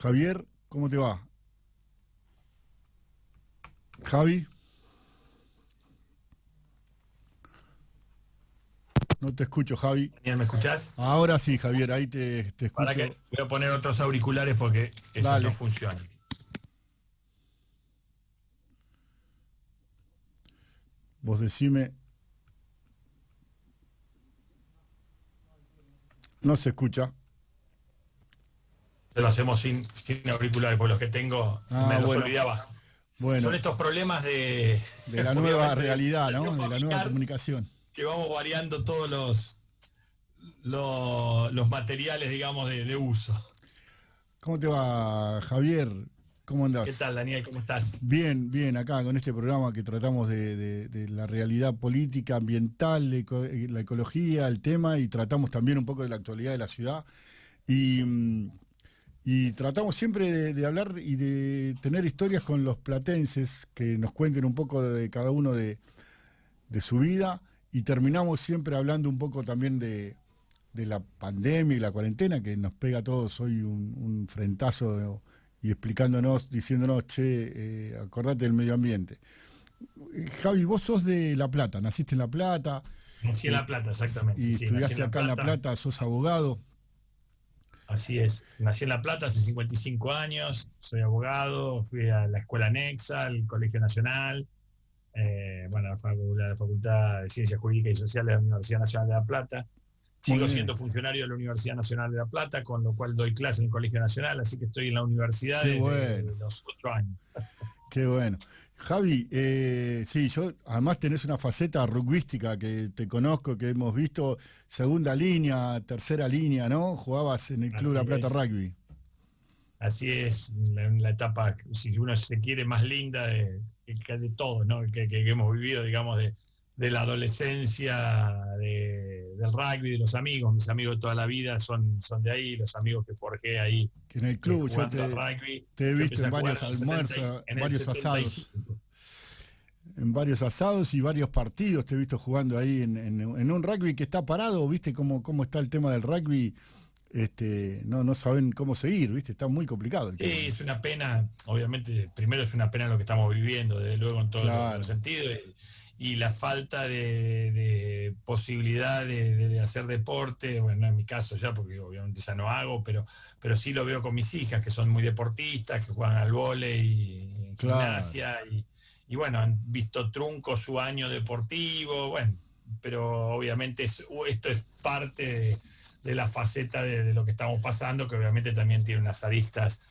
Javier, ¿cómo te va? Javi, no te escucho, Javi. Daniel, ¿me escuchás? Ahora sí, Javier, ahí te Para escucho. que voy a poner otros auriculares porque esos no Dale, funcionan. vos decime, no se escucha. Lo hacemos sin auriculares, porque los que tengo Ah, me los bueno, olvidaba. Son bueno, estos problemas de, de la nueva obviamente, de realidad, comunicación ¿no? De la nueva familiar, comunicación. que vamos variando todos los materiales, digamos, de uso. ¿Cómo te va, Javier? ¿Cómo ¿Qué andás? tal, Daniel? ¿Cómo estás? Bien, bien, acá con este programa que tratamos de la realidad política, ambiental, la ecología, el tema, y tratamos también un poco de la actualidad de la ciudad. Y, y tratamos siempre de hablar y de tener historias con los platenses que nos cuenten un poco de cada uno de su vida, y terminamos siempre hablando un poco también de la pandemia y la cuarentena que nos pega a todos hoy un frentazo, y explicándonos, diciéndonos, che, acordate del medio ambiente. Javi, vos sos de La Plata, naciste en La Plata, Nací en eh, La Plata, exactamente. y Sí, nací en estudiaste La acá en La Plata. Plata, sos abogado. Así es. Nací en La Plata hace 55 años. Soy abogado. Fui a la Escuela Anexa, al Colegio Nacional. Bueno, la Facultad de Ciencias Jurídicas y Sociales de la Universidad Nacional de La Plata. Muy Sigo bien, siendo funcionario de la Universidad Nacional de La Plata, con lo cual doy clase en el Colegio Nacional, así que estoy en la universidad qué desde bueno. los 8 años. Qué bueno. Javi, sí, yo además tenés una faceta rugbyística que te conozco, que hemos visto, segunda línea, tercera línea, ¿no? Jugabas en el Club La Así Plata es, Rugby. así es, la etapa, si uno se quiere, más linda de todo, ¿no? Que hemos vivido, digamos, de la adolescencia, del rugby, de los amigos. Mis amigos de toda la vida son de ahí, los amigos que forjé ahí Que en el club yo jugando al rugby. te he Yo visto empecé en a jugar varios en el 70 almuerzos, en el varios asados, 75. y varios partidos te he visto jugando ahí en un rugby que está parado, ¿viste cómo está el tema del rugby? No saben cómo seguir, ¿viste? Está muy complicado el tema. Sí, es una pena, obviamente, primero es una pena lo que estamos viviendo, desde luego en todos los Claro, sentidos, y la falta de posibilidad de hacer deporte, bueno, en mi caso ya, porque obviamente ya no hago, pero sí lo veo con mis hijas, que son muy deportistas, que juegan al vóley y en claro. gimnasia, y bueno, han visto trunco su año deportivo, bueno, pero obviamente esto es parte de la faceta de lo que estamos pasando, que obviamente también tiene unas aristas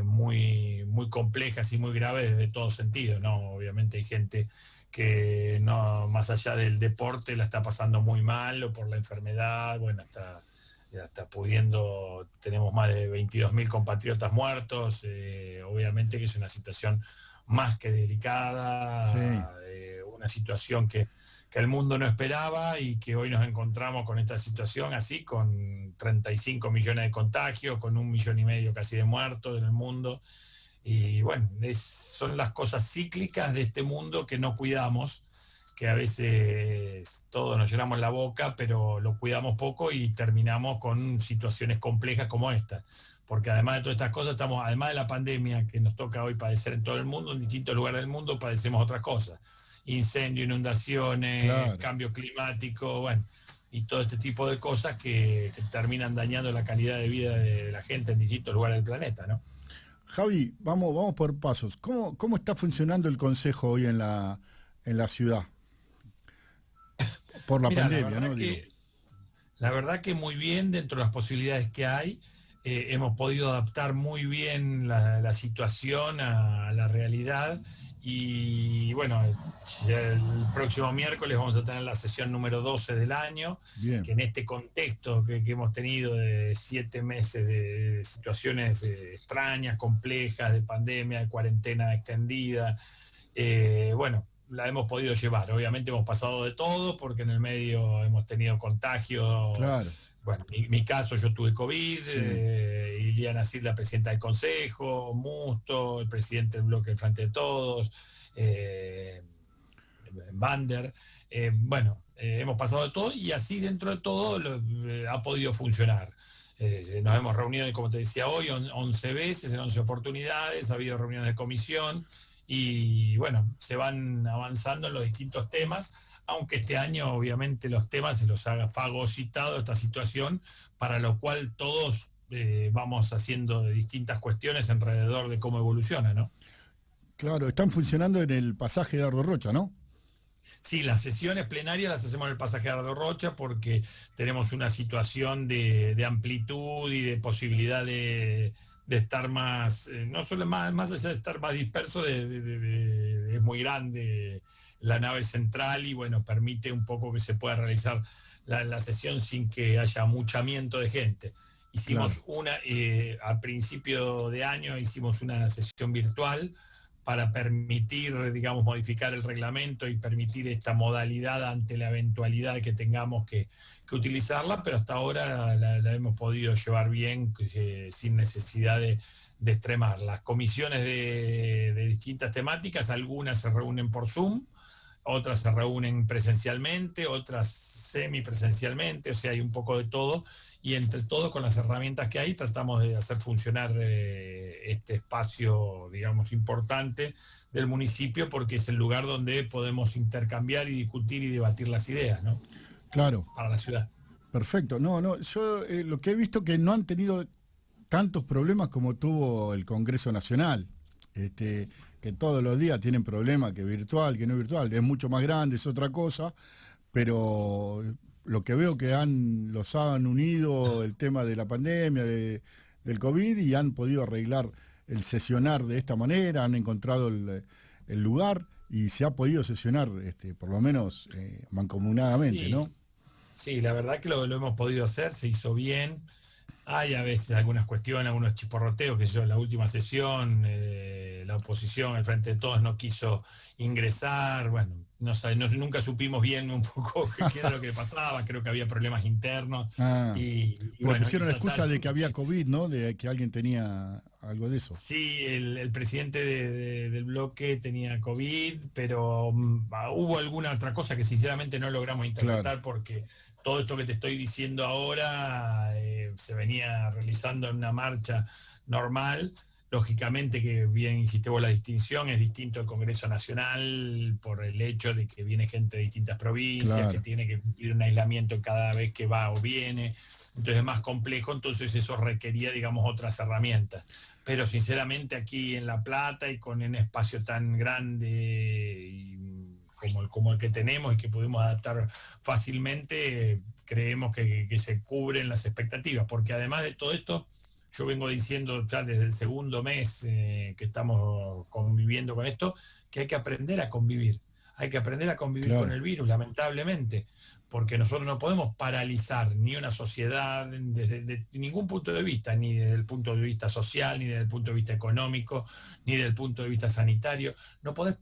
muy, muy complejas y muy graves desde todo sentido, ¿no? Obviamente hay gente que no, más allá del deporte la está pasando muy mal o por la enfermedad, bueno, hasta pudiendo, tenemos más de 22.000 compatriotas muertos, obviamente que es una situación más que Sí. delicada, una situación que el mundo no esperaba y que hoy nos encontramos con esta situación así, con 35 millones de contagios, con 1,5 millones casi de muertos en el mundo. Y bueno, son las cosas cíclicas de este mundo que no cuidamos, que a veces todos nos llenamos la boca, pero lo cuidamos poco y terminamos con situaciones complejas como esta. Porque además de todas estas cosas, además de la pandemia que nos toca hoy padecer en todo el mundo, en distintos lugares del mundo padecemos otras cosas. Incendios, inundaciones, Claro. cambio climático, bueno, y todo este tipo de cosas que terminan dañando la calidad de vida de la gente en distintos lugares del planeta, ¿no? Javi, vamos por pasos. ¿Cómo está funcionando el consejo hoy en la ciudad? Por la Mira, pandemia, ¿no? Digo. la verdad que muy bien dentro de las posibilidades que hay. Hemos podido adaptar muy bien la situación a la realidad y bueno, ya el próximo miércoles vamos a tener la sesión número 12 del año, Bien. que en este contexto que hemos tenido de 7 meses de situaciones extrañas, complejas, de pandemia, de cuarentena extendida, bueno, la hemos podido llevar. Obviamente hemos pasado de todo porque en el medio hemos tenido contagio. Claro. Bueno, en mi caso yo tuve COVID, Sí. Iliana Cid, la presidenta del Consejo, Musto, el presidente del bloque del Frente de Todos, Bander. Bueno, hemos pasado de todo y así dentro de todo ha podido funcionar. Nos hemos reunido, como te decía hoy, 11 veces, en 11 oportunidades, ha habido reuniones de comisión y bueno, se van avanzando en los distintos temas, aunque este año obviamente los temas se los ha fagocitado esta situación, para lo cual todos vamos haciendo distintas cuestiones alrededor de cómo evoluciona, ¿no? Claro, están funcionando en el pasaje de Ardo Rocha, ¿no? Sí, las sesiones plenarias las hacemos en el pasaje Ardo Rocha porque tenemos una situación de amplitud y de posibilidad de estar más, no solo más allá de estar más disperso, es muy grande la nave central y bueno, permite un poco que se pueda realizar la sesión sin que haya amuchamiento de gente. Claro. Hicimos a principio de año hicimos una sesión virtual para permitir, digamos, modificar el reglamento y permitir esta modalidad ante la eventualidad de que tengamos que utilizarla, pero hasta ahora la hemos podido llevar bien, sin necesidad de extremar. Las comisiones de distintas temáticas, algunas se reúnen por Zoom, otras se reúnen presencialmente, otras semipresencialmente, o sea, hay un poco de todo, y entre todo, con las herramientas que hay, tratamos de hacer funcionar este espacio, digamos, importante del municipio, porque es el lugar donde podemos intercambiar y discutir y debatir las ideas, ¿no? Claro, Para la ciudad. perfecto. No, no, yo lo que he visto que no han tenido tantos problemas como tuvo el Congreso Nacional, que todos los días tienen problemas, que virtual, que no virtual, es mucho más grande, es otra cosa, pero lo que veo que los han unido el tema de la pandemia, del COVID, y han podido arreglar el sesionar de esta manera, han encontrado el lugar y se ha podido sesionar, por lo menos mancomunadamente, ¿no? Sí, sí, la verdad que lo hemos podido hacer, se hizo bien. Hay a veces algunas cuestiones, algunos chisporroteos, que yo en la última sesión, la oposición, el Frente de Todos no quiso ingresar, bueno, nunca supimos bien un poco qué era lo que pasaba, creo que había problemas internos Ah, y pero bueno, y pusieron la excusa total. de que había COVID, ¿no? De que alguien tenía algo de eso. Sí, el presidente del bloque tenía COVID, pero hubo alguna otra cosa que sinceramente no logramos Claro, interpretar porque todo esto que te estoy diciendo ahora se venía realizando en una marcha normal. Lógicamente que bien hiciste vos la distinción, es distinto el Congreso Nacional por el hecho de que viene gente de distintas provincias, que claro. tiene que cumplir un aislamiento cada vez que va o viene, entonces es más complejo, entonces eso requería, digamos, otras herramientas. Pero sinceramente aquí en La Plata y con un espacio tan grande como el que tenemos y que pudimos adaptar fácilmente, creemos que se cubren las expectativas, porque además de todo esto, yo vengo diciendo ya desde el segundo mes que estamos conviviendo con esto, que hay que aprender a convivir. Hay que aprender a convivir con Claro, el virus, lamentablemente, porque nosotros no podemos paralizar ni una sociedad desde ningún punto de vista, ni desde el punto de vista social, ni desde el punto de vista económico, ni desde el punto de vista sanitario. No podés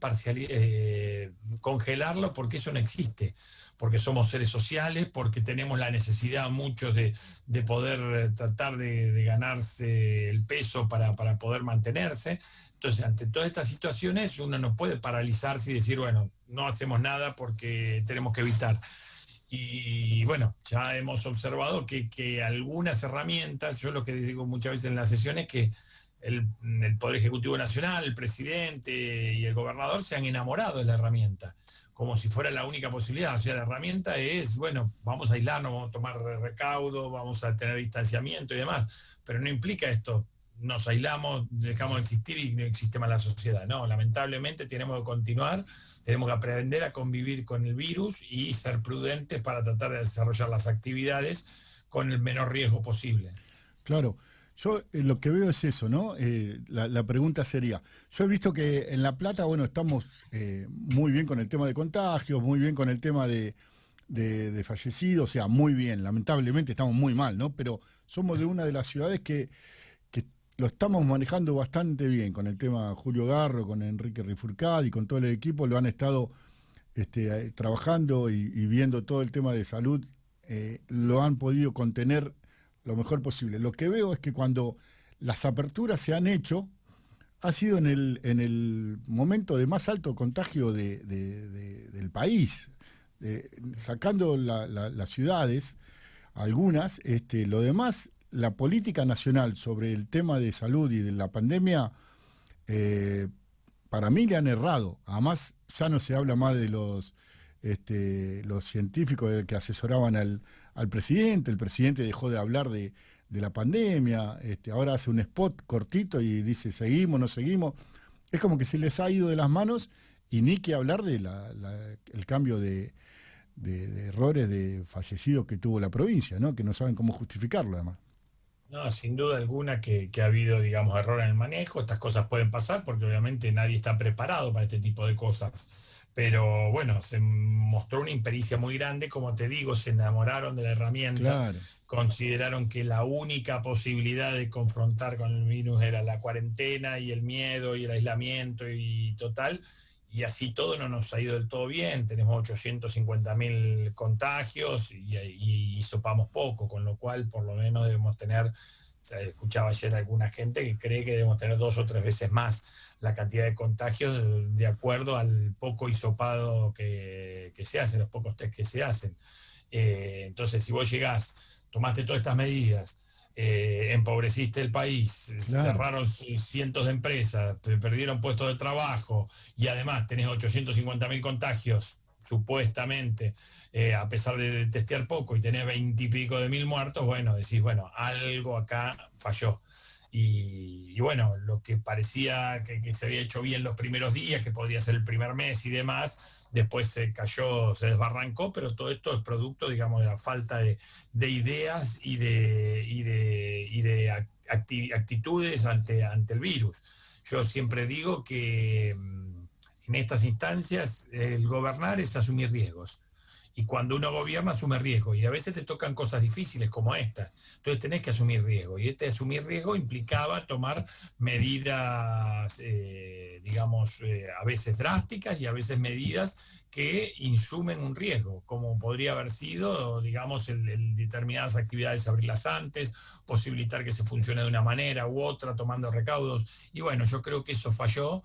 congelarlo porque eso no existe, porque somos seres sociales, porque tenemos la necesidad muchos de poder tratar de ganarse el peso para poder mantenerse. Entonces, ante todas estas situaciones, uno no puede paralizarse y decir, bueno, no hacemos nada porque tenemos que evitar. Y bueno, ya hemos observado que algunas herramientas, yo lo que digo muchas veces en las sesiones, que el Poder Ejecutivo Nacional, el presidente y el gobernador se han enamorado de la herramienta, como si fuera la única posibilidad. O sea, la herramienta es, bueno, vamos a aislarnos, vamos a tomar recaudo, vamos a tener distanciamiento y demás, pero no implica esto. Nos aislamos, dejamos de existir y no existe más la sociedad. No, lamentablemente tenemos que continuar, tenemos que aprender a convivir con el virus y ser prudentes para tratar de desarrollar las actividades con el menor riesgo posible. claro. Yo lo que veo es eso, ¿no? La pregunta sería, yo he visto que en La Plata, bueno, estamos muy bien con el tema de contagios, muy bien con el tema de fallecidos, o sea, muy bien, lamentablemente estamos muy mal, ¿no? Pero somos de una de las ciudades que lo estamos manejando bastante bien con el tema Julio Garro, con Enrique Rifurcad y con todo el equipo, lo han estado trabajando y viendo todo el tema de salud, lo han podido contener lo mejor posible. Lo que veo es que cuando las aperturas se han hecho, ha sido en el momento de más alto contagio del país, sacando las ciudades, algunas, lo demás la política nacional sobre el tema de salud y de la pandemia, para mí le han errado. Además, ya no se habla más de los científicos que asesoraban al presidente. El presidente dejó de hablar de la pandemia, ahora hace un spot cortito y dice seguimos, no seguimos. Es como que se les ha ido de las manos, y ni que hablar de el cambio de errores de fallecidos que tuvo la provincia, ¿no? Que no saben cómo justificarlo, además. No, sin duda alguna que ha habido, digamos, error en el manejo. Estas cosas pueden pasar porque obviamente nadie está preparado para este tipo de cosas. Pero bueno, se mostró una impericia muy grande, como te digo, se enamoraron de la herramienta, Claro. consideraron que la única posibilidad de confrontar con el virus era la cuarentena y el miedo y el aislamiento y total. Y así todo no nos ha ido del todo bien, tenemos 850.000 contagios y sopamos poco, con lo cual por lo menos debemos tener, se escuchaba ayer alguna gente que cree que debemos tener 2 o 3 veces más la cantidad de contagios de acuerdo al poco hisopado que se hace, los pocos test que se hacen. Entonces, si vos llegás, tomaste todas estas medidas, empobreciste el país, Claro. cerraron cientos de empresas, perdieron puestos de trabajo y además tenés 850.000 contagios, supuestamente, a pesar de testear poco y tenés 20 y pico de mil muertos, bueno, decís, bueno, algo acá falló. Y bueno, lo que parecía que se había hecho bien los primeros días, que podría ser el primer mes y demás, después se cayó, se desbarrancó, pero todo esto es producto, digamos, de la falta de ideas y de actitudes ante el virus. Yo siempre digo que en estas instancias el gobernar es asumir riesgos. Y cuando uno gobierna asume riesgo y a veces te tocan cosas difíciles como esta. Entonces tenés que asumir riesgo y asumir riesgo implicaba tomar medidas, digamos, a veces drásticas y a veces medidas que insumen un riesgo, como podría haber sido, digamos, el determinadas actividades abrirlas antes, posibilitar que se funcione de una manera u otra, tomando recaudos. Y bueno, yo creo que eso falló.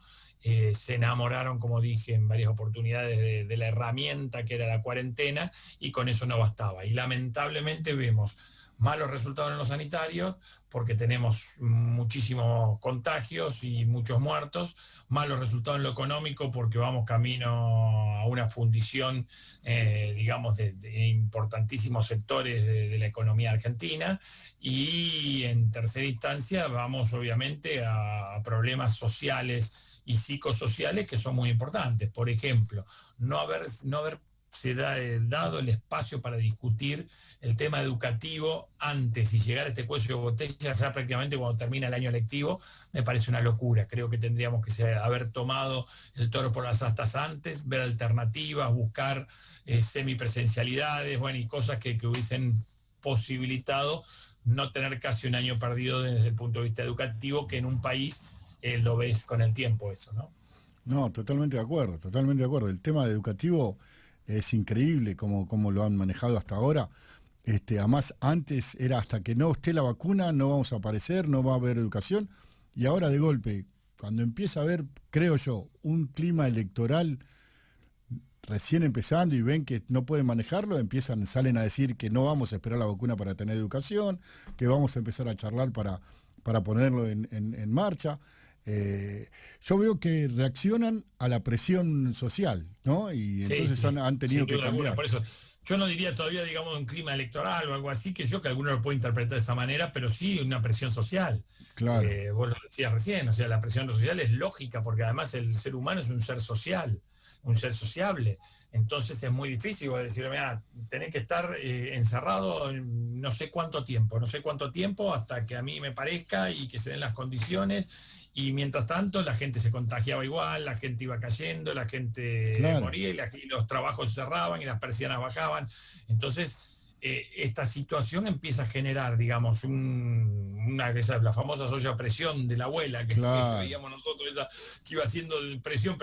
Se enamoraron, como dije en varias oportunidades, de la herramienta que era la cuarentena y con eso no bastaba. Y lamentablemente vemos malos resultados en los sanitarios porque tenemos muchísimos contagios y muchos muertos, malos resultados en lo económico porque vamos camino a una fundición, digamos, de importantísimos sectores de la economía argentina, y en tercera instancia vamos obviamente a problemas sociales y psicosociales que son muy importantes. Por ejemplo, no haberse dado el espacio para discutir el tema educativo antes y llegar a este cuello de botella ya prácticamente cuando termina el año lectivo, me parece una locura. Creo que tendríamos que haber tomado el toro por las astas antes, ver alternativas, buscar semipresencialidades, bueno, y cosas que hubiesen posibilitado no tener casi un año perdido desde el punto de vista educativo, que en un país lo ves con el tiempo eso, ¿no? No, totalmente de acuerdo, totalmente de acuerdo. El tema educativo es increíble como lo han manejado hasta ahora. Además, antes era hasta que no esté la vacuna, no vamos a aparecer, no va a haber educación. Y ahora de golpe, cuando empieza a haber, creo yo, un clima electoral recién empezando y ven que no pueden manejarlo, salen a decir que no vamos a esperar la vacuna para tener educación, que vamos a empezar a charlar para ponerlo en marcha. Yo veo que reaccionan a la presión social, ¿no? Y entonces Sí, han tenido que alguna. cambiar. Por eso, yo no diría todavía, digamos, un clima electoral o algo así, que algunos lo pueden interpretar de esa manera, pero sí una presión social. Claro, Vos lo decías recién, o sea, la presión social es lógica, porque además el ser humano es un ser social, un ser sociable. Entonces es muy difícil decir, mira, tenés que estar encerrado no sé cuánto tiempo, hasta que a mí me parezca y que se den las condiciones. Y mientras tanto la gente se contagiaba igual, la gente iba cayendo, la gente claro. moría y los trabajos se cerraban y las persianas bajaban. Entonces, esta situación empieza a generar, digamos, la famosa olla a presión de la abuela que Claro. veíamos nosotros, que iba haciendo presión,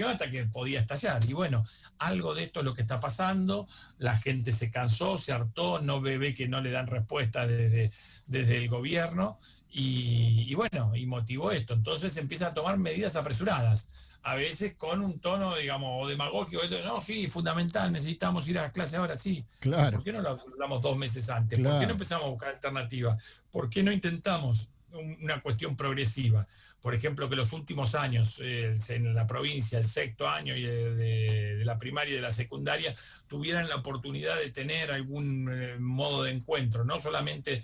hasta que podía estallar. Y bueno, algo de esto es lo que está pasando, la gente se cansó, se hartó, no ve que no le dan respuesta desde el gobierno, Y bueno, y motivó esto. Entonces empiezan a tomar medidas apresuradas, a veces con un tono, digamos, demagógico. No, sí, fundamental, necesitamos ir a clase ahora, sí. ¿Por Claro, qué no lo hablamos 2 meses antes? ¿Por qué no claro. empezamos a buscar alternativas? ¿Por qué no intentamos una cuestión progresiva? Por ejemplo, que los últimos años en la provincia, el sexto año de la primaria y de la secundaria, tuvieran la oportunidad de tener algún modo de encuentro, no solamente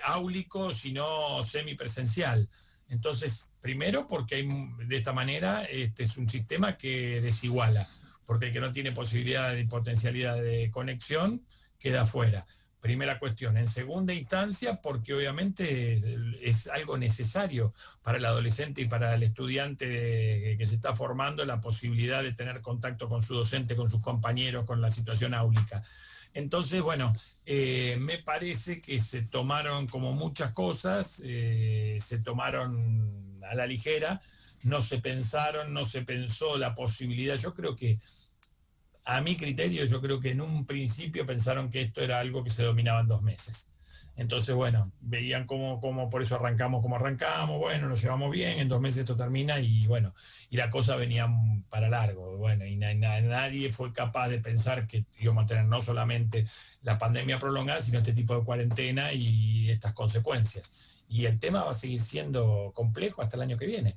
áulico, sino semipresencial. Entonces, primero porque de esta manera es un sistema que desiguala, porque el que no tiene posibilidad de potencialidad de conexión queda fuera. Primera cuestión. En segunda instancia, porque obviamente es algo necesario para el adolescente y para el estudiante que se está formando, la posibilidad de tener contacto con su docente, con sus compañeros, con la situación áulica. Entonces, bueno, me parece que se tomaron como muchas cosas, se tomaron a la ligera, no se pensaron, no se pensó la posibilidad. Yo creo que a mi criterio, yo creo que en un principio pensaron que esto era algo que se dominaba en 2 meses. Entonces, bueno, veían cómo por eso arrancamos como arrancamos, bueno, nos llevamos bien, en 2 meses esto termina y bueno, y la cosa venía para largo, bueno, y nadie fue capaz de pensar que íbamos a tener no solamente la pandemia prolongada, sino este tipo de cuarentena y estas consecuencias. Y el tema va a seguir siendo complejo hasta el año que viene.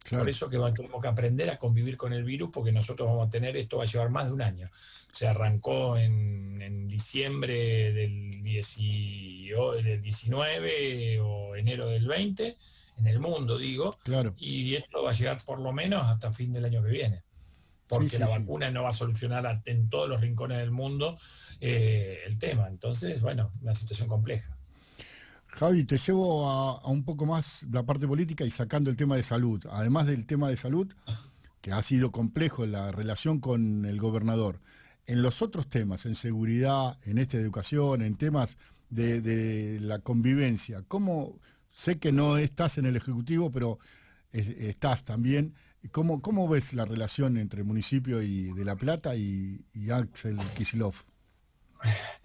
Por Claro. eso que tenemos que aprender a convivir con el virus, porque nosotros vamos a tener, esto va a llevar más de un año. Se arrancó en diciembre del 19 o enero del 20, en el mundo digo, Claro, y esto va a llegar por lo menos hasta fin del año que viene, sí, porque sí, la sí. vacuna no va a solucionar en todos los rincones del mundo el tema. Entonces, bueno, una situación compleja. Javi, te llevo a un poco más la parte política y sacando el tema de salud. Además del tema de salud, que ha sido complejo la relación con el gobernador. En los otros temas, en seguridad, en esta educación, en temas de la convivencia, ¿cómo, sé que no estás en el Ejecutivo, pero estás también, ¿cómo ves la relación entre el municipio y de La Plata y Axel Kicillof?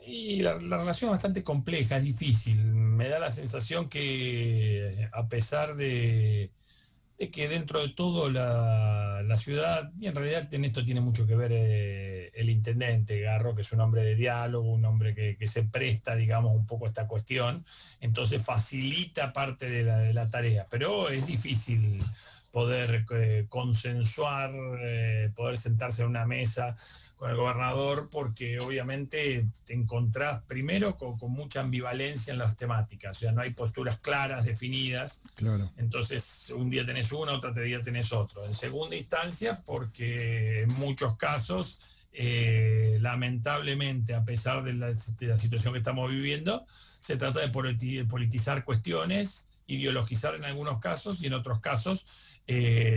Y la relación es bastante compleja, es difícil. Me da la sensación que a pesar de que dentro de todo la ciudad, y en realidad en esto tiene mucho que ver el intendente Garro, que es un hombre de diálogo, un hombre que se presta, digamos, un poco a esta cuestión, entonces facilita parte de la tarea, pero es difícil poder consensuar, poder sentarse en una mesa con el gobernador, porque obviamente te encontrás primero con mucha ambivalencia en las temáticas, o sea, no hay posturas claras, definidas. Claro, Entonces, un día tenés uno, otro día tenés otro. En segunda instancia, porque en muchos casos, lamentablemente, a pesar de la situación que estamos viviendo, se trata de politizar cuestiones, ideologizar en algunos casos y en otros casos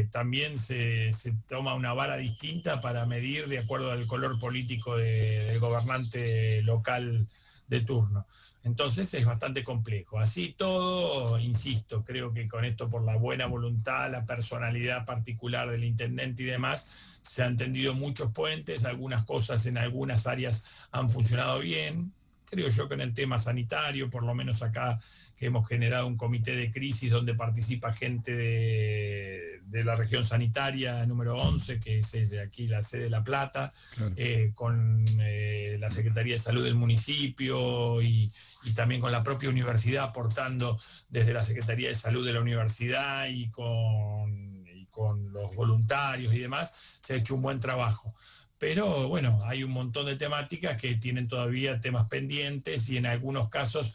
también se toma una vara distinta para medir de acuerdo al color político del gobernante local de turno. Entonces es bastante complejo. Así todo, insisto, creo que con esto por la buena voluntad, la personalidad particular del intendente y demás, se han tendido muchos puentes, algunas cosas en algunas áreas han funcionado bien. Creo yo que en el tema sanitario, por lo menos acá que hemos generado un comité de crisis donde participa gente de la región sanitaria número 11, que es de aquí la sede de La Plata, claro. con la Secretaría de Salud del municipio y también con la propia universidad aportando desde la Secretaría de Salud de la universidad y con los voluntarios y demás, se ha hecho un buen trabajo. Pero bueno, hay un montón de temáticas que tienen todavía temas pendientes y en algunos casos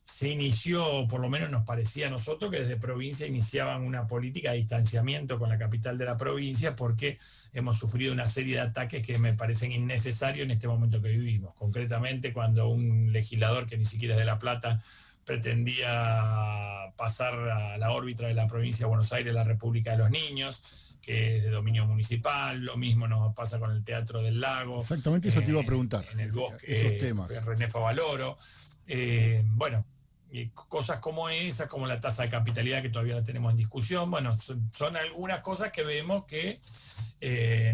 se inició, por lo menos nos parecía a nosotros, que desde provincia iniciaban una política de distanciamiento con la capital de la provincia porque hemos sufrido una serie de ataques que me parecen innecesarios en este momento que vivimos. Concretamente, cuando un legislador que ni siquiera es de La Plata pretendía pasar a la órbita de la provincia de Buenos Aires, la República de los Niños, que es de dominio municipal. Lo mismo nos pasa con el Teatro del Lago, Exactamente eso te iba a preguntar, en el esos bosque temas. René Favaloro. Bueno, y cosas como esas, como la tasa de capitalidad que todavía la tenemos en discusión, bueno, son algunas cosas que vemos que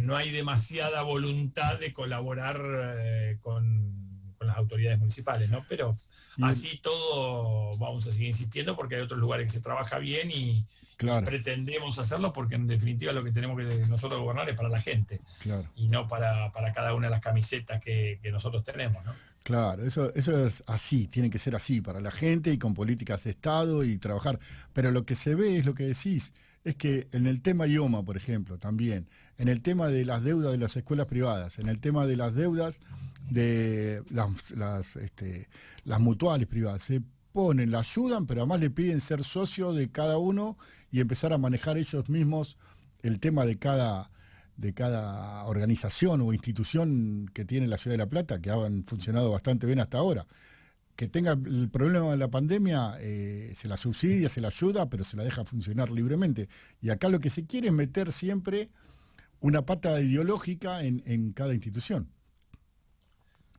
no hay demasiada voluntad de colaborar con las autoridades municipales, ¿no? Pero Y así todo vamos a seguir insistiendo porque hay otros lugares que se trabaja bien y claro, pretendemos hacerlo porque en definitiva lo que tenemos que nosotros gobernar es para la gente claro. y no para cada una de las camisetas que nosotros tenemos, ¿no? Claro, eso es así, tiene que ser así para la gente y con políticas de Estado y trabajar. Pero lo que se ve es lo que decís, es que en el tema IOMA, por ejemplo, también, en el tema de las deudas de las escuelas privadas, en el tema de las deudas de las mutuales privadas, se ponen, la ayudan, pero además le piden ser socio de cada uno y empezar a manejar ellos mismos el tema de cada organización o institución que tiene la Ciudad de La Plata, que han funcionado bastante bien hasta ahora. Que tenga el problema de la pandemia, se la subsidia, se la ayuda, pero se la deja funcionar libremente. Y acá lo que se quiere es meter siempre una pata ideológica en cada institución.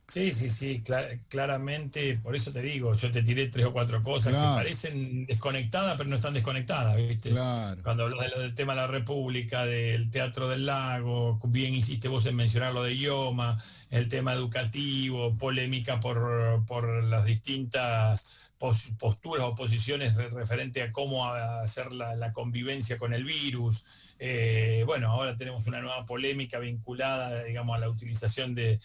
Sí, sí, sí, claramente, por eso te digo, yo te tiré 3 o 4 cosas que Claro, parecen desconectadas, pero no están desconectadas, ¿viste? claro. Cuando hablas del tema de la República, del Teatro del Lago, bien hiciste vos en mencionar lo de IOMA, el tema educativo, polémica por las distintas posturas o posiciones referente a cómo hacer la convivencia con el virus. Bueno, ahora tenemos una nueva polémica vinculada, digamos, a la utilización de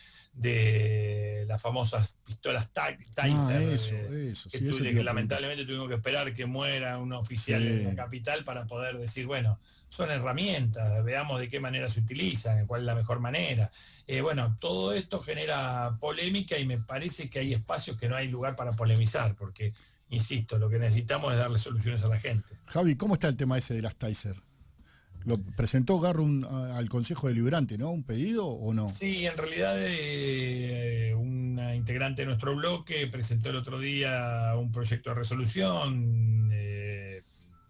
las famosas pistolas Ah, Taser, eso, sí, eso te que iba a preguntar. lamentablemente tuvimos que esperar que muera un oficial en la Sí, capital para poder decir, bueno, son herramientas, veamos de qué manera se utilizan, cuál es la mejor manera. Bueno, todo esto genera polémica y me parece que hay espacios que no hay lugar para polemizar, porque, insisto, lo que necesitamos es darle soluciones a la gente. Javi, ¿cómo está el tema ese de las Taser? ¿Lo presentó Garro al Consejo Deliberante, ¿no? ¿Un pedido o no? Sí, en realidad una integrante de nuestro bloque presentó el otro día un proyecto de resolución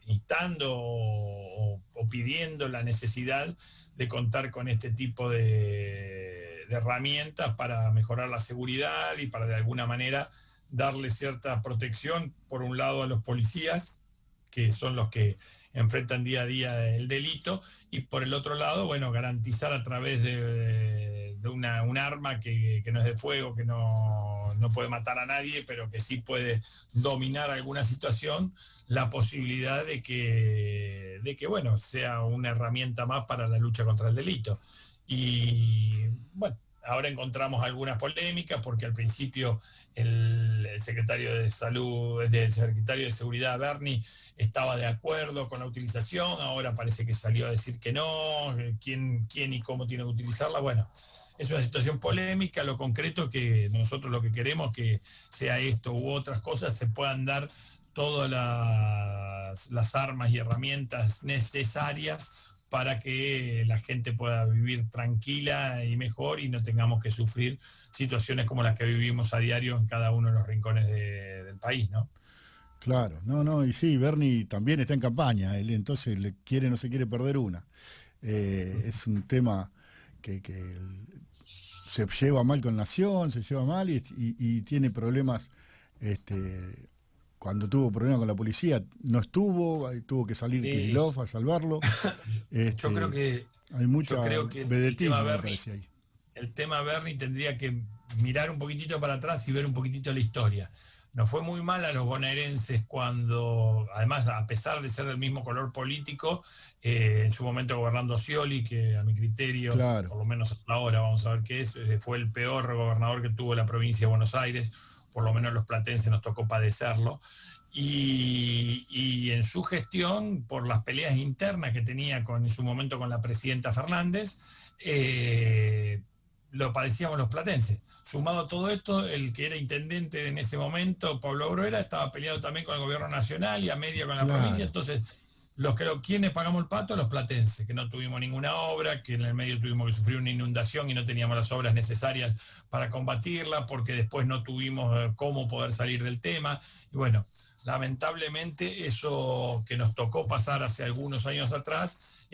instando o pidiendo la necesidad de contar con este tipo de herramientas para mejorar la seguridad y para de alguna manera darle cierta protección, por un lado, a los policías, que son los que enfrentan día a día el delito, y por el otro lado, bueno, garantizar a través de un arma que no es de fuego, que no puede matar a nadie, pero que sí puede dominar alguna situación, la posibilidad de que bueno, sea una herramienta más para la lucha contra el delito. Y bueno, ahora encontramos algunas polémicas porque al principio el secretario de Salud, el secretario de Seguridad, Berni, estaba de acuerdo con la utilización, ahora parece que salió a decir que no, quién y cómo tiene que utilizarla. Bueno, es una situación polémica, lo concreto es que nosotros lo que queremos que sea esto u otras cosas, se puedan dar todas las armas y herramientas necesarias para que la gente pueda vivir tranquila y mejor y no tengamos que sufrir situaciones como las que vivimos a diario en cada uno de los rincones del país, ¿no? Claro, no, y sí, Bernie también está en campaña, él entonces no se quiere perder una. Es un tema que se lleva mal con Nación, se lleva mal y tiene problemas, cuando tuvo problemas con la policía, no estuvo, tuvo que salir Sí, Kicillof a salvarlo. yo creo Este, que, hay yo mucha creo que vedetismo, me parece ahí. el tema Bernie tendría que mirar un poquitito para atrás y ver un poquitito la historia. Nos fue muy mal a los bonaerenses cuando, además, a pesar de ser del mismo color político, en su momento gobernando Scioli, que a mi criterio, Claro, por lo menos hasta ahora, vamos a ver qué es, fue el peor gobernador que tuvo la provincia de Buenos Aires, por lo menos los platenses nos tocó padecerlo. Y en su gestión, por las peleas internas que tenía en su momento con la presidenta Fernández, lo padecíamos los platenses. Sumado a todo esto, el que era intendente en ese momento, Pablo Bruera, estaba peleado también con el gobierno nacional y a media con la provincia. claro. Entonces, quienes pagamos el pato, los platenses, que no tuvimos ninguna obra, que en el medio tuvimos que sufrir una inundación y no teníamos las obras necesarias para combatirla, porque después no tuvimos cómo poder salir del tema. Y bueno, lamentablemente eso que nos tocó pasar hace algunos años atrás,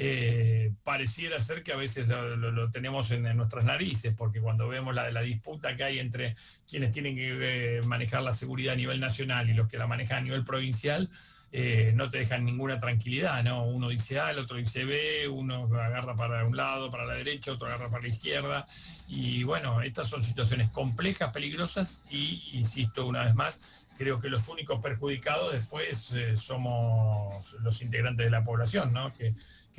pareciera ser que a veces lo tenemos en nuestras narices, porque cuando vemos la disputa que hay entre quienes tienen que manejar la seguridad a nivel nacional y los que la manejan a nivel provincial, no te dejan ninguna tranquilidad, ¿no? Uno dice A, el otro dice B, uno agarra para un lado, para la derecha, otro agarra para la izquierda, y bueno, estas son situaciones complejas, peligrosas, y insisto una vez más, creo que los únicos perjudicados después somos los integrantes de la población, ¿no? Que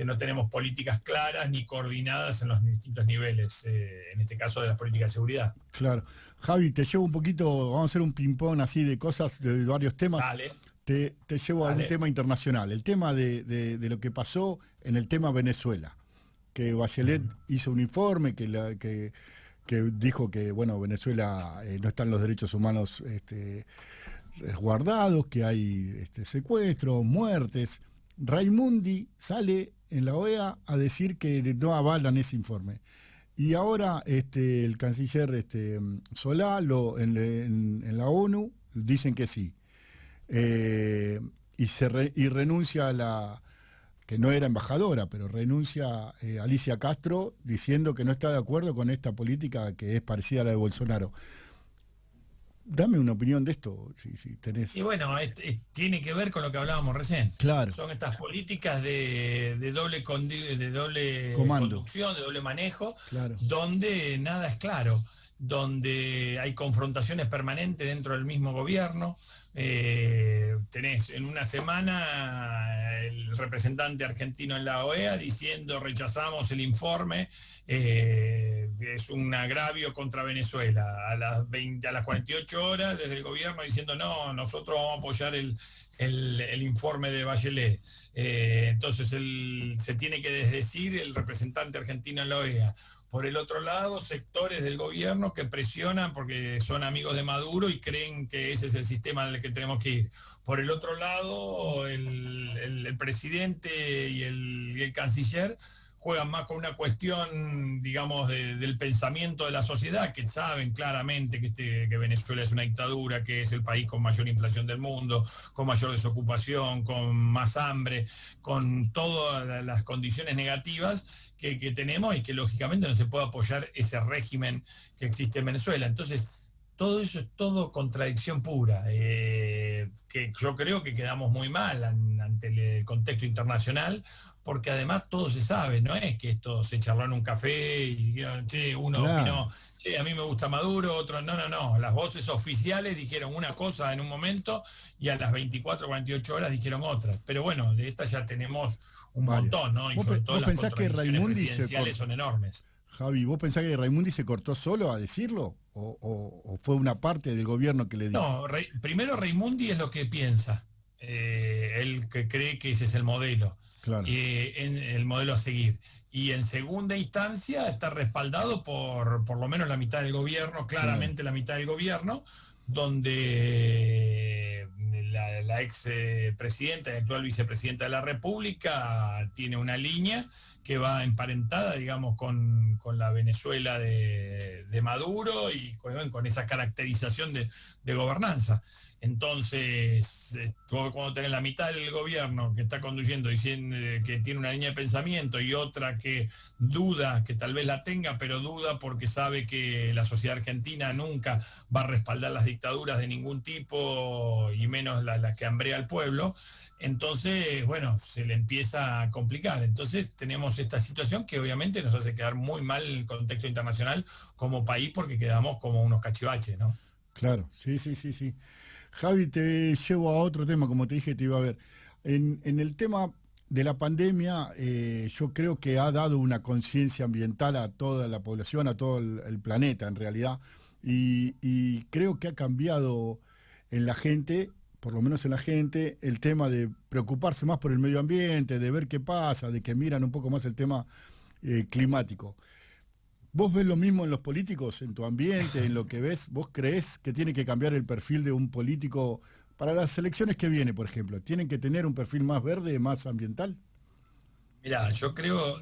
no tenemos políticas claras ni coordinadas en los distintos niveles, en este caso de las políticas de seguridad. Claro. Javi, te llevo un poquito, vamos a hacer un ping-pong así de cosas, de varios temas. Dale. Te llevo a un tema internacional, el tema de lo que pasó en el tema Venezuela, que Bachelet hizo un informe que dijo que bueno, Venezuela no están los derechos humanos resguardados, que hay secuestros, muertes. Raimundi sale en la OEA a decir que no avalan ese informe. Y ahora el canciller Solá en la ONU dicen que sí. Y renuncia a que no era embajadora, pero renuncia Alicia Castro diciendo que no está de acuerdo con esta política que es parecida a la de Bolsonaro. Dame una opinión de esto, si tenés. Y bueno, tiene que ver con lo que hablábamos recién. Claro. Son estas políticas de doble Comando. conducción, de doble manejo, Claro. donde nada es claro, donde hay confrontaciones permanentes dentro del mismo gobierno. Tenés en una semana el representante argentino en la OEA diciendo rechazamos el informe, es un agravio contra Venezuela. A las 48 horas desde el gobierno diciendo no, nosotros vamos a apoyar el informe de Bachelet. Entonces se tiene que desdecir el representante argentino en la OEA. Por el otro lado, sectores del gobierno que presionan porque son amigos de Maduro y creen que ese es el sistema al que tenemos que ir. Por el otro lado, el presidente y el canciller juegan más con una cuestión, digamos, del pensamiento de la sociedad, que saben claramente que Venezuela es una dictadura, que es el país con mayor inflación del mundo, con mayor desocupación, con más hambre, con todas las condiciones negativas que tenemos y que lógicamente no se puede apoyar ese régimen que existe en Venezuela. Entonces, todo eso es todo contradicción pura, que yo creo que quedamos muy mal ante el contexto internacional, porque además todo se sabe, no es que esto se charló en un café y uno opinó, a mí me gusta Maduro, otro no, las voces oficiales dijeron una cosa en un momento y a las 24, 48 horas dijeron otra, pero bueno, de estas ya tenemos un montón, ¿no? Y sobre todo las contradicciones presidenciales son enormes. Javi, ¿vos pensás que Raimundi se cortó solo a decirlo? ¿O fue una parte del gobierno que le dijo? No, primero Raimundi es lo que piensa. Él que cree que ese es el modelo. Claro. El modelo a seguir. Y en segunda instancia está respaldado por lo menos la mitad del gobierno, claramente claro. La mitad del gobierno, donde la ex presidenta y actual vicepresidenta de la República tiene una línea que va emparentada, digamos, con la Venezuela de Maduro y con esa caracterización de gobernanza. Entonces, cuando tenés la mitad del gobierno que está conduciendo diciendo que tiene una línea de pensamiento y otra que duda, que tal vez la tenga, pero duda porque sabe que la sociedad argentina nunca va a respaldar las dictaduras de ningún tipo y menos las que hambrea al pueblo, entonces, bueno, se le empieza a complicar. Entonces tenemos esta situación que obviamente nos hace quedar muy mal en el contexto internacional como país porque quedamos como unos cachivaches, ¿no? Claro, sí. Javi, te llevo a otro tema, como te dije, te iba a ver. En el tema de la pandemia, yo creo que ha dado una conciencia ambiental a toda la población, a todo el planeta en realidad, y creo que ha cambiado en la gente, por lo menos en la gente, el tema de preocuparse más por el medio ambiente, de ver qué pasa, de que miran un poco más el tema climático. ¿Vos ves lo mismo en los políticos, en tu ambiente, en lo que ves? ¿Vos creés que tiene que cambiar el perfil de un político para las elecciones que viene, por ejemplo? ¿Tienen que tener un perfil más verde, más ambiental? Mirá, yo creo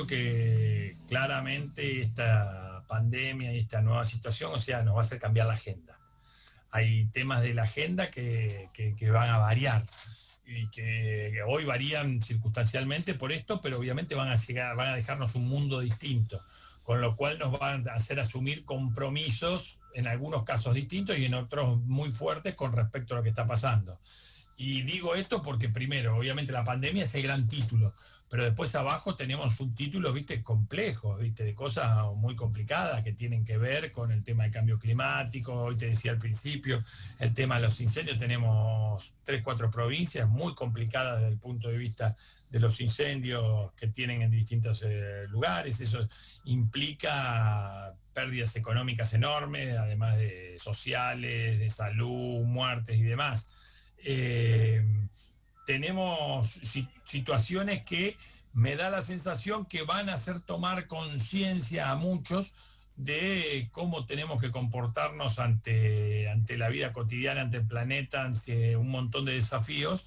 que claramente esta pandemia y esta nueva situación, o sea, nos va a hacer cambiar la agenda. Hay temas de la agenda que van a variar. y que hoy varían circunstancialmente por esto, pero obviamente van a dejarnos un mundo distinto, con lo cual nos van a hacer asumir compromisos, en algunos casos distintos y en otros muy fuertes con respecto a lo que está pasando. Y digo esto porque primero, obviamente la pandemia es el gran título, pero después abajo tenemos subtítulos, viste, complejos, viste, de cosas muy complicadas que tienen que ver con el tema del cambio climático. Hoy te decía al principio, el tema de los incendios, tenemos 3, 4 provincias muy complicadas desde el punto de vista de los incendios que tienen en distintos lugares. Eso implica pérdidas económicas enormes, además de sociales, de salud, muertes y demás. Tenemos situaciones que me da la sensación que van a hacer tomar conciencia a muchos de cómo tenemos que comportarnos ante la vida cotidiana, ante el planeta, ante un montón de desafíos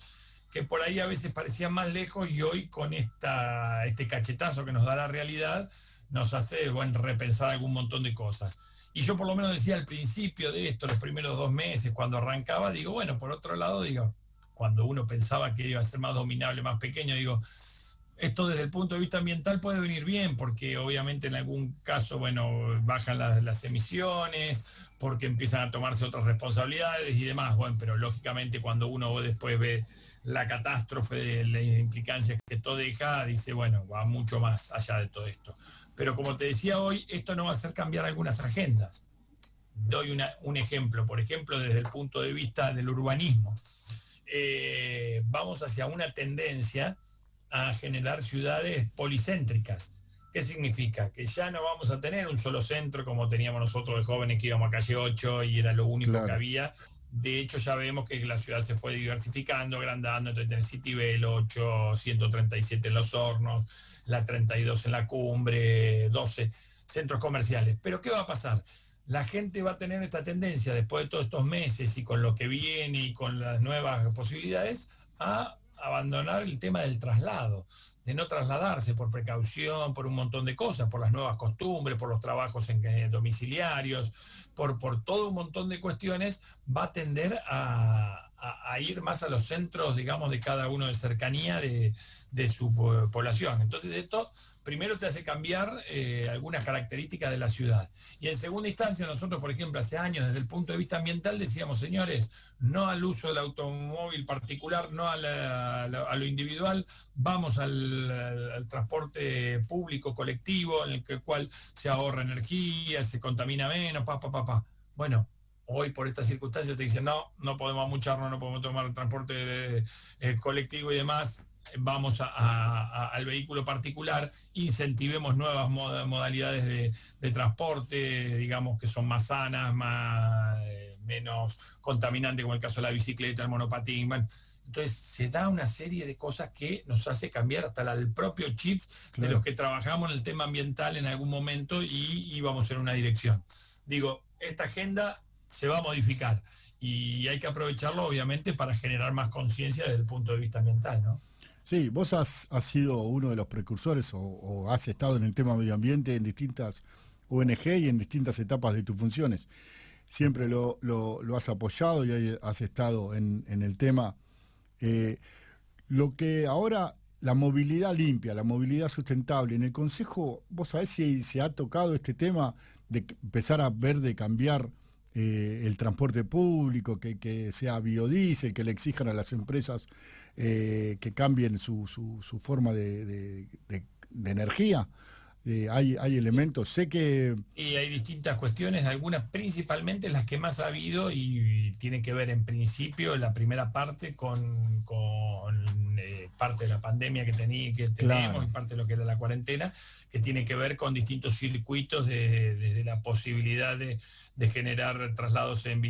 que por ahí a veces parecían más lejos, y hoy con este cachetazo que nos da la realidad nos hace repensar algún montón de cosas. Y yo por lo menos decía al principio de esto, los primeros 2 meses, cuando arrancaba, digo, bueno, por otro lado, digo, cuando uno pensaba que iba a ser más dominable, más pequeño, digo, esto desde el punto de vista ambiental puede venir bien, porque obviamente en algún caso, bueno, bajan las emisiones, porque empiezan a tomarse otras responsabilidades y demás, bueno, pero lógicamente cuando uno después ve la catástrofe de las implicancias que esto deja, dice, bueno, va mucho más allá de todo esto. Pero como te decía hoy, esto no va a hacer cambiar algunas agendas. Doy un ejemplo, por ejemplo, desde el punto de vista del urbanismo. Vamos hacia una tendencia a generar ciudades policéntricas. ¿Qué significa? Que ya no vamos a tener un solo centro como teníamos nosotros de jóvenes, que íbamos a calle 8 y era lo único que había. De hecho, ya vemos que la ciudad se fue diversificando, agrandando, entre el Citibel 8, 137 en Los Hornos, la 32 en la Cumbre, 12 centros comerciales. Pero ¿qué va a pasar? La gente va a tener esta tendencia, después de todos estos meses y con lo que viene y con las nuevas posibilidades, a abandonar el tema del traslado, de no trasladarse por precaución, por un montón de cosas, por las nuevas costumbres, por los trabajos domiciliarios, por todo un montón de cuestiones, va a tender a ir más a los centros, digamos, de cada uno de cercanía de su población. Entonces esto primero te hace cambiar algunas características de la ciudad. Y en segunda instancia, nosotros, por ejemplo, hace años, desde el punto de vista ambiental, decíamos, señores, no al uso del automóvil particular, no a lo individual, vamos al transporte público colectivo, en el cual se ahorra energía, se contamina menos, Bueno, hoy por estas circunstancias te dicen, no podemos amucharnos, no podemos tomar el transporte colectivo y demás, vamos al vehículo particular, incentivemos nuevas modalidades de transporte, digamos, que son más sanas, menos contaminantes, como el caso de la bicicleta, el monopatín. Bueno, entonces se da una serie de cosas que nos hace cambiar hasta el propio chip de los que trabajamos en el tema ambiental en algún momento y íbamos en una dirección. Digo, esta agenda se va a modificar y hay que aprovecharlo, obviamente, para generar más conciencia desde el punto de vista ambiental, ¿no? Sí, vos has sido uno de los precursores o has estado en el tema medio ambiente en distintas ONG y en distintas etapas de tus funciones. Siempre lo has apoyado y has estado en el tema. Lo que ahora, la movilidad limpia, la movilidad sustentable, en el Consejo, ¿vos sabés si se ha tocado este tema de empezar a ver de cambiar el transporte público, que sea biodiesel, que le exijan a las empresas que cambien su forma de energía? Hay elementos, sé que... Y hay distintas cuestiones, algunas principalmente las que más ha habido y tienen que ver en principio la primera parte con parte de la pandemia que tenemos y parte de lo que era la cuarentena, que tiene que ver con distintos circuitos desde la posibilidad de generar traslados en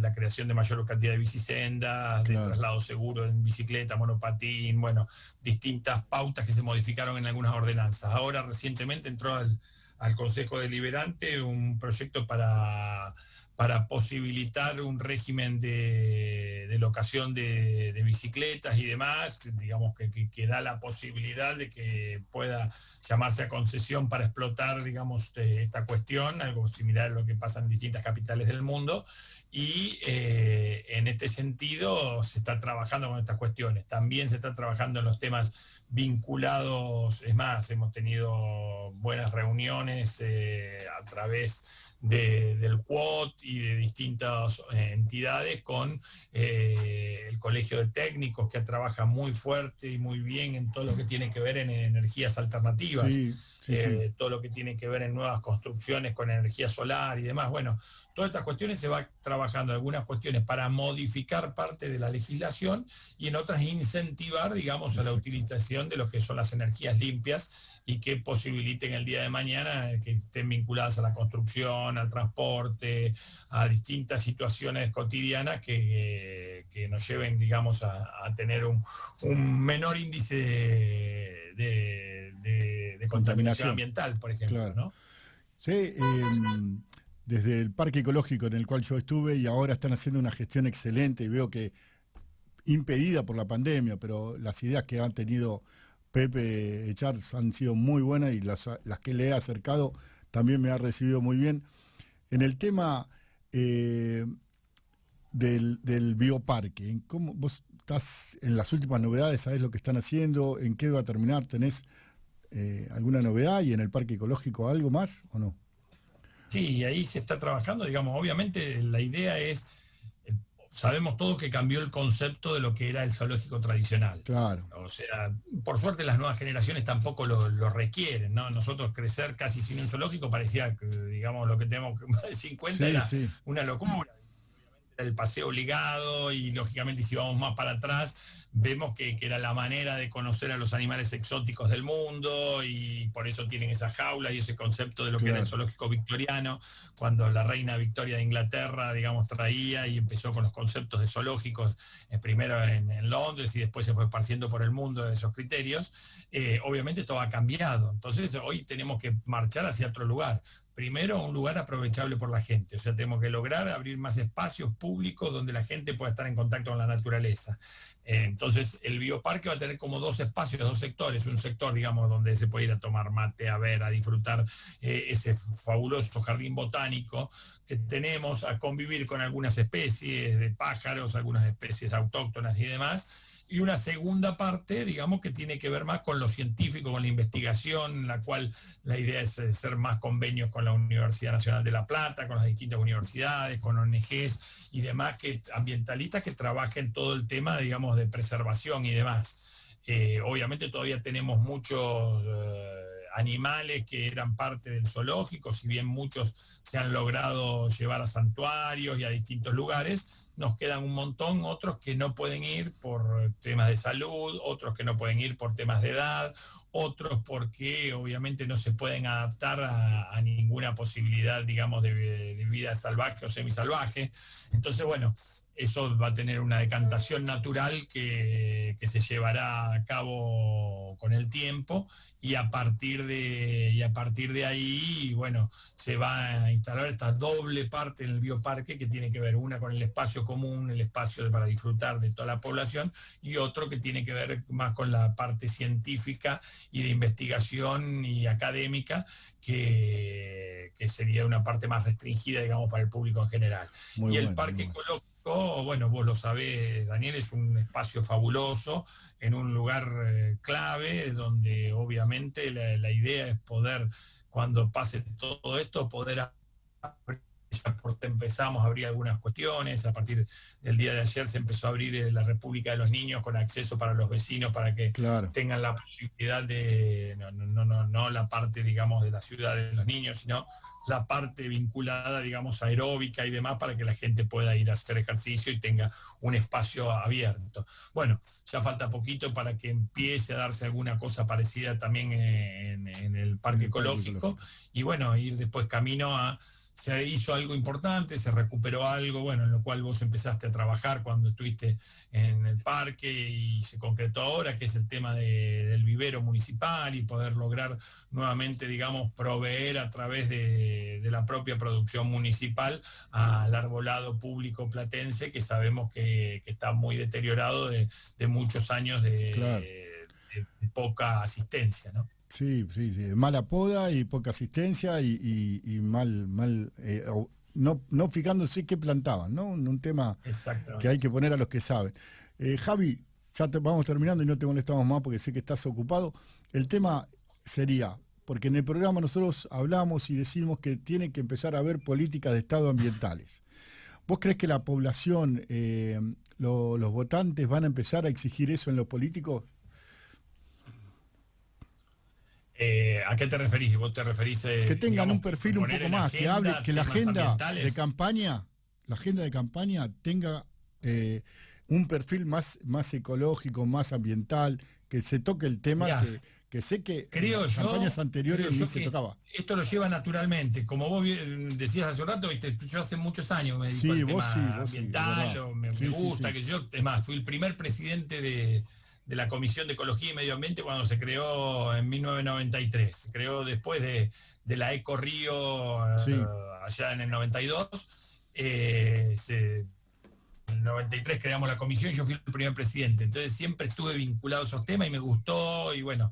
la creación de mayor cantidad de bicisendas, de traslado seguro en bicicleta, monopatín, bueno, distintas pautas que se modificaron en algunas ordenanzas. Ahora recientemente entró al Consejo Deliberante un proyecto para posibilitar un régimen de locación de bicicletas y demás, digamos que da la posibilidad de que pueda llamarse a concesión para explotar, digamos, esta cuestión, algo similar a lo que pasa en distintas capitales del mundo, y en este sentido se está trabajando con estas cuestiones. También se está trabajando en los temas vinculados, es más, hemos tenido buenas reuniones a través del QUOT y de distintas entidades con el Colegio de Técnicos, que trabaja muy fuerte y muy bien en todo lo que tiene que ver en energías alternativas, todo lo que tiene que ver en nuevas construcciones con energía solar y demás. Bueno, todas estas cuestiones se va trabajando, algunas cuestiones para modificar parte de la legislación y en otras incentivar, digamos, a la utilización de lo que son las energías limpias y que posibiliten el día de mañana que estén vinculadas a la construcción, al transporte, a distintas situaciones cotidianas que nos lleven, digamos, a tener un menor índice de contaminación ambiental, por ejemplo, claro. ¿No? Sí, desde el parque ecológico en el cual yo estuve, y ahora están haciendo una gestión excelente, y veo que impedida por la pandemia, pero las ideas que han tenido Pepe Echarz han sido muy buenas, y las que le he acercado también me ha recibido muy bien. En el tema del bioparque, ¿cómo vos estás en las últimas novedades? ¿Sabés lo que están haciendo? ¿En qué va a terminar? ¿Tenés alguna novedad? ¿Y en el parque ecológico algo más o no? Sí, ahí se está trabajando, digamos, obviamente la idea es, sabemos todos que cambió el concepto de lo que era el zoológico tradicional. Claro. O sea, por suerte las nuevas generaciones tampoco lo requieren, ¿no? Nosotros crecer casi sin un zoológico parecía que, digamos, lo que tenemos más de 50 era una locura. El paseo obligado, y lógicamente si vamos más para atrás vemos que era la manera de conocer a los animales exóticos del mundo, y por eso tienen esa jaula y ese concepto de lo que era el zoológico victoriano, cuando la reina Victoria de Inglaterra, digamos, traía y empezó con los conceptos de zoológicos, primero en Londres y después se fue esparciendo por el mundo esos criterios. Obviamente todo ha cambiado, entonces hoy tenemos que marchar hacia otro lugar. Primero, un lugar aprovechable por la gente, o sea, tenemos que lograr abrir más espacios públicos donde la gente pueda estar en contacto con la naturaleza. Entonces, el bioparque va a tener como dos espacios, dos sectores. Un sector, digamos, donde se puede ir a tomar mate, a ver, a disfrutar ese fabuloso jardín botánico que tenemos, a convivir con algunas especies de pájaros, algunas especies autóctonas y demás. Y una segunda parte, digamos, que tiene que ver más con lo científico, con la investigación, en la cual la idea es hacer más convenios con la Universidad Nacional de La Plata, con las distintas universidades, con ONGs y demás, ambientalistas que trabajen todo el tema, digamos, de preservación y demás. Obviamente todavía tenemos muchos animales que eran parte del zoológico, si bien muchos se han logrado llevar a santuarios y a distintos lugares, nos quedan un montón, otros que no pueden ir por temas de salud, otros que no pueden ir por temas de edad, otros porque obviamente no se pueden adaptar a ninguna posibilidad, digamos, de vida salvaje o semisalvaje. Entonces, bueno, eso va a tener una decantación natural que se llevará a cabo con el tiempo, y a partir de ahí, bueno, se va a instalar esta doble parte en el bioparque, que tiene que ver una con el espacio común, el espacio para disfrutar de toda la población, y otro que tiene que ver más con la parte científica y de investigación y académica, que sería una parte más restringida, digamos, para el público en general. Muy y bueno, el parque ecológico, bueno, vos lo sabés, Daniel, es un espacio fabuloso, en un lugar clave, donde obviamente la idea es poder, cuando pase todo esto, poder empezamos a abrir algunas cuestiones. A partir del día de ayer se empezó a abrir la República de los Niños, con acceso para los vecinos, para que tengan la posibilidad de, no la parte, digamos, de la ciudad de los niños, sino la parte vinculada, digamos, aeróbica y demás, para que la gente pueda ir a hacer ejercicio y tenga un espacio abierto. Bueno, ya falta poquito para que empiece a darse alguna cosa parecida también en el parque ecológico, y bueno, ir después camino a... Se hizo algo importante, se recuperó algo, bueno, en lo cual vos empezaste a trabajar cuando estuviste en el parque y se concretó ahora, que es el tema del vivero municipal y poder lograr nuevamente, digamos, proveer a través de la propia producción municipal al arbolado público platense, que sabemos que está muy deteriorado de muchos años Claro. de poca asistencia, ¿no? Sí, sí, sí. Mala poda y poca asistencia y mal, no fijándose qué plantaban, ¿no? Un tema que hay Exactamente. que poner a los que saben. Javi, ya vamos terminando y no te molestamos más porque sé que estás ocupado. El tema sería, porque en el programa nosotros hablamos y decimos que tiene que empezar a haber políticas de Estado ambientales. ¿Vos crees que la población, los votantes van a empezar a exigir eso en los políticos? ¿A qué te referís? ¿Vos te referís, Que tengan un digamos, perfil un poner poco en más, que hable, agenda que temas ambientales? la agenda de campaña tenga un perfil más ecológico, más ambiental, que se toque el tema Mirá, que sé que en creo las campañas yo, anteriores creo ni yo se que tocaba. esto lo lleva naturalmente. Como vos decías hace un rato, ¿viste? Yo hace muchos años me dedico Sí, al tema vos sí, es ambiental, verdad. me Sí, sí, gusta, sí. que yo, es más, fui el primer presidente de la Comisión de Ecología y Medio Ambiente cuando se creó en 1993. Se creó después de la Eco Río, Sí, allá en el 92. En el 93 creamos la comisión y yo fui el primer presidente. Entonces siempre estuve vinculado a esos temas y me gustó y bueno.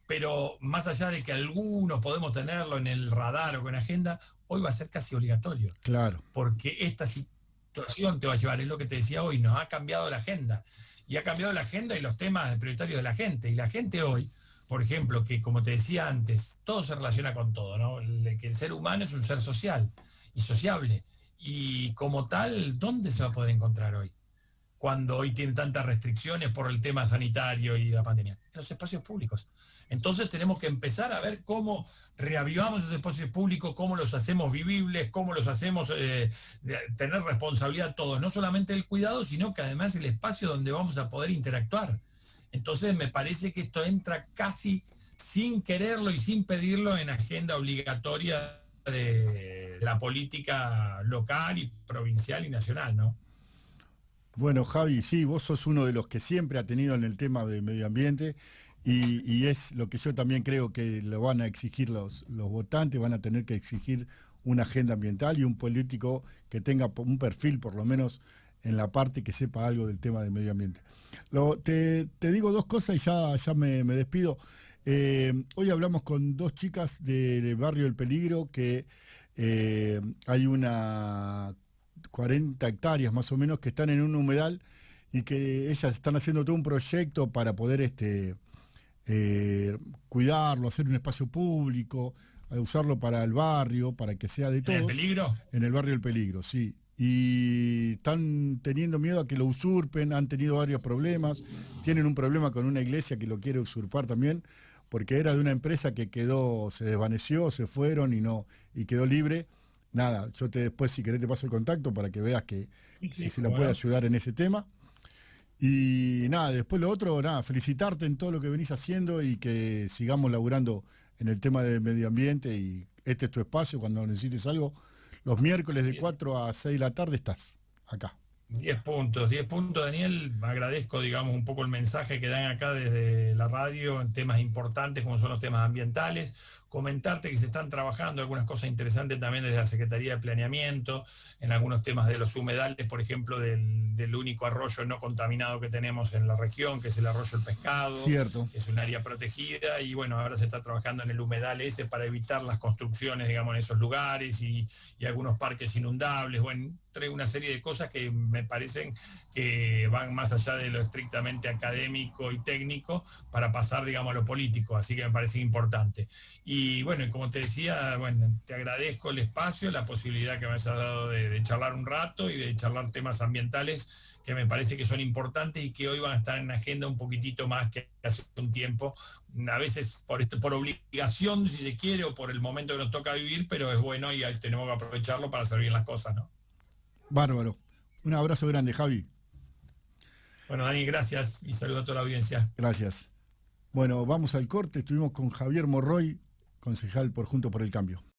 Pero más allá de que algunos podemos tenerlo en el radar o con agenda, hoy va a ser casi obligatorio, claro, porque esta situación te va a llevar, es lo que te decía hoy, nos ha cambiado la agenda. Y ha cambiado la agenda y los temas prioritarios de la gente. Y la gente hoy, por ejemplo, que como te decía antes, todo se relaciona con todo, ¿no? Que el ser humano es un ser social y sociable. Y como tal, ¿dónde se va a poder encontrar hoy? Cuando hoy tiene tantas restricciones por el tema sanitario y la pandemia, en los espacios públicos. Entonces tenemos que empezar a ver cómo reavivamos esos espacios públicos, cómo los hacemos vivibles, cómo los hacemos tener responsabilidad todos, no solamente el cuidado, sino que además el espacio donde vamos a poder interactuar. Entonces me parece que esto entra casi sin quererlo y sin pedirlo en agenda obligatoria de la política local y provincial y nacional, ¿no? bueno, Javi, sí, vos sos uno de los que siempre ha tenido en el tema de medio ambiente y es lo que yo también creo que lo van a exigir los votantes, van a tener que exigir una agenda ambiental y un político que tenga un perfil, por lo menos en la parte que sepa algo del tema de medio ambiente. Te digo dos cosas y ya me despido. Hoy hablamos con dos chicas del barrio El Peligro, que hay una 40 hectáreas más o menos que están en un humedal y que ellas están haciendo todo un proyecto para poder eh, cuidarlo, hacer un espacio público, usarlo para el barrio, para que sea de En el todos, peligro. en el barrio El Peligro, sí. Y están teniendo miedo a que lo usurpen, han tenido varios problemas, tienen un problema con una iglesia que lo quiere usurpar también, porque era de una empresa que se desvaneció, se fueron y quedó libre. Nada, después si querés te paso el contacto para que veas que Sí, si sí, se la cómo puede no. ayudar en ese tema. Y nada, después lo otro, nada, felicitarte en todo lo que venís haciendo y que sigamos laburando en el tema del medio ambiente y este es tu espacio, cuando necesites algo, los miércoles de 4 a 6 de la tarde estás acá. 10 puntos, Daniel. Agradezco, digamos, un poco el mensaje que dan acá desde la radio en temas importantes como son los temas ambientales. Comentarte que se están trabajando algunas cosas interesantes también desde la Secretaría de Planeamiento, en algunos temas de los humedales, por ejemplo, del único arroyo no contaminado que tenemos en la región, que es el arroyo El Pescado, Cierto, que es un área protegida, y bueno, ahora se está trabajando en el humedal ese para evitar las construcciones, digamos, en esos lugares y algunos parques inundables, bueno, entre una serie de cosas que me parecen que van más allá de lo estrictamente académico y técnico para pasar, digamos, a lo político, así que me parece importante. Y bueno, y como te decía, bueno, te agradezco el espacio, la posibilidad que me hayas dado de charlar un rato y de charlar temas ambientales que me parece que son importantes y que hoy van a estar en agenda un poquitito más que hace un tiempo, a veces por obligación, si se quiere, o por el momento que nos toca vivir, pero es bueno y tenemos que aprovecharlo para hacer bien las cosas, ¿no? bárbaro. Un abrazo grande, Javi. Bueno, Dani, gracias y saludo a toda la audiencia. Gracias. Bueno, vamos al corte. Estuvimos con Javier Morroy, concejal por Juntos por el Cambio.